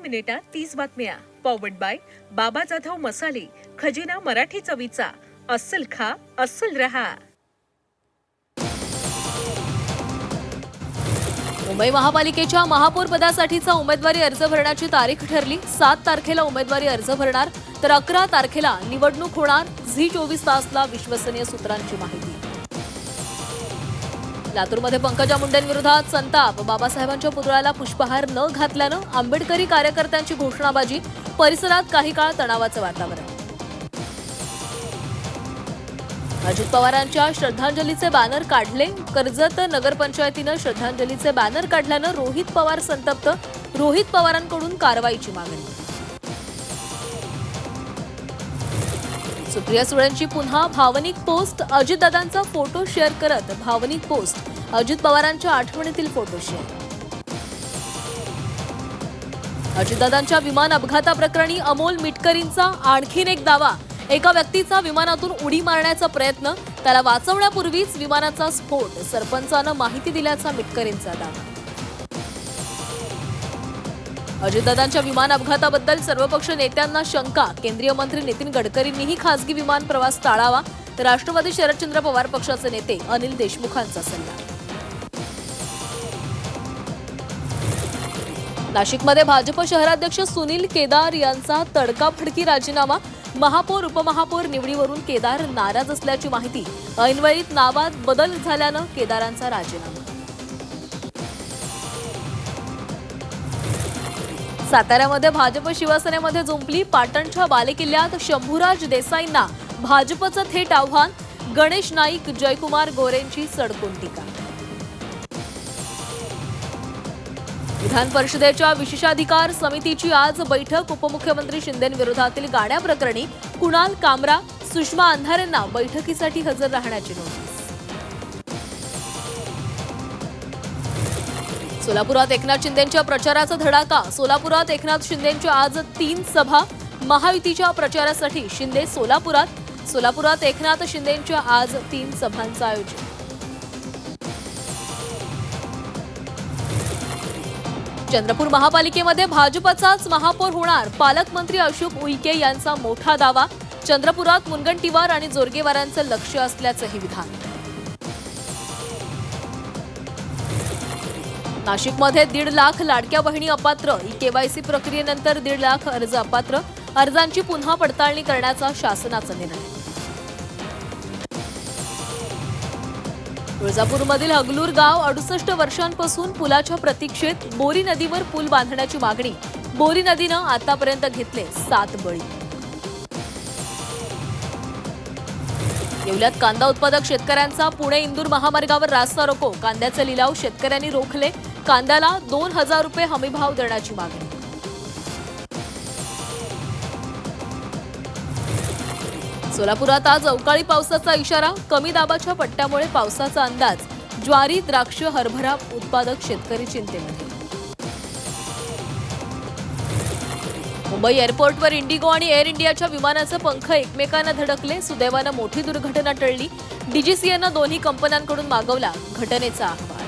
मिनिटात 30 बातम्या. Powered by बाबा जाधव मसाले, खजिना मराठी चवीचा. अस्सल खा, अस्सल रहा. मुंबई महापालिकेच्या महापौर पदासाठीचा उमेदवारी अर्ज भरण्याची तारीख ठरली. 7 तारखेला उमेदवारी अर्ज भरणार तर 11 तारखेला निवडणूक होणार. झी 24 तासला विश्वसनीय सूत्रांची माहिती. लातूरमध्ये पंकजा मुंडेंविरोधात संताप. बाबासाहेबांच्या पुतळ्याला पुष्पहार न घातल्यानं आंबेडकरी कार्यकर्त्यांची घोषणाबाजी. परिसरात काही काळ तणावाचं वातावरण. अजित पवारांच्या श्रद्धांजलीचे बॅनर काढले. कर्जत नगरपंचायतीनं श्रद्धांजलीचे बॅनर काढल्यानं रोहित पवार संतप्त. रोहित पवारांकडून कारवाईची मागणी. सुप्रिया सुळेंची पुन्हा भावनिक पोस्ट. अजितदादांचा फोटो शेअर करत भावनिक पोस्ट. अजित पवारांच्या आठवणीतील फोटो शेअर. अजितदादांच्या विमान अपघाताप्रकरणी अमोल मिटकरींचा आणखीन एक दावा. एका व्यक्तीचा विमानातून उडी मारण्याचा प्रयत्न, त्याला वाचवण्यापूर्वीच विमानाचा स्फोट. सरपंचानं माहिती दिल्याचा मिटकरींचा दावा. अजितदादांच्या विमान अपघाताबद्दल सर्वपक्ष नेत्यांना शंका. केंद्रीय मंत्री नितीन गडकरींनीही खासगी विमान प्रवास टाळावा. राष्ट्रवादी शरदचंद्र पवार पक्षाचे नेते अनिल देशमुखांचा सल्ला. नाशिकमध्ये भाजप शहराध्यक्ष सुनील केदार यांचा तडकाफडकी राजीनामा. महापौर उपमहापौर निवडीवरून केदार नाराज असल्याची माहिती. ऐनवेळीत नावात बदल झाल्यानं केदारांचा राजीनामा. साताऱ्यामध्ये भाजप शिवसेनेमध्ये जुंपली. पाटणच्या बालेकिल्ल्यात शंभूराज देसाईंना भाजपचं थेट आव्हान. गणेश नाईक, जयकुमार गोरेंची सडकून टीका. विधान परिषदेच्या विशेषाधिकार समितीची आज बैठक. उपमुख्यमंत्री शिंदेंविरोधातील गाण्याप्रकरणी कुणाल कामरा, सुषमा अंधारेंना बैठकीसाठी हजर राहण्याची नोटीस. सोलापुरात एकनाथ शिंदेंच्या प्रचाराचा धडाका. सोलापुरात एकनाथ शिंदेंच्या आज 3 सभा. महायुतीच्या प्रचारासाठी शिंदे सोलापुरात. सोलापुरात एकनाथ शिंदेंच्या आज 3 सभांचं आयोजन. चंद्रपूर महापालिकेमध्ये भाजपचाच महापौर होणार. पालकमंत्री अशोक उईके यांचा मोठा दावा. चंद्रपुरात मुनगंटीवार आणि जोरगेवारांचं लक्ष असल्याचंही विधान. नाशिकमध्ये 1.5 लाख लाडक्या बहिणी अपात्र. केवायसी प्रक्रियेनंतर 1.5 लाख अर्ज अपात्र. अर्जांची पुन्हा पडताळणी करण्याचा शासनाचा निर्णय. तुळजापूरमधील हगलूर गाव 68 वर्षांपासून पुलाच्या प्रतीक्षेत. बोरी नदीवर पूल बांधण्याची मागणी. बोरी नदीनं आतापर्यंत घेतले 7 बळी. येवल्यात कांदा उत्पादक शेतकऱ्यांचा पुणे इंदूर महामार्गावर रास्ता रोको. कांद्याचे लिलाव शेतकऱ्यांनी रोखले. कांद्याला 2,000 रुपये हमीभाव देण्याची मागणी. सोलापुरात आज अवकाळी पावसाचा इशारा. कमी दाबाच्या पट्ट्यामुळे पावसाचा अंदाज. ज्वारी, द्राक्ष, हरभरा उत्पादक शेतकरी चिंतेमध्ये. मुंबई एअरपोर्टवर इंडिगो आणि एअर इंडियाच्या विमानाचे पंख एकमेकांना धडकले. सुदैवानं मोठी दुर्घटना टळली. डीजीसीएनं दोन्ही कंपन्यांकडून मागवला घटनेचा अहवाल.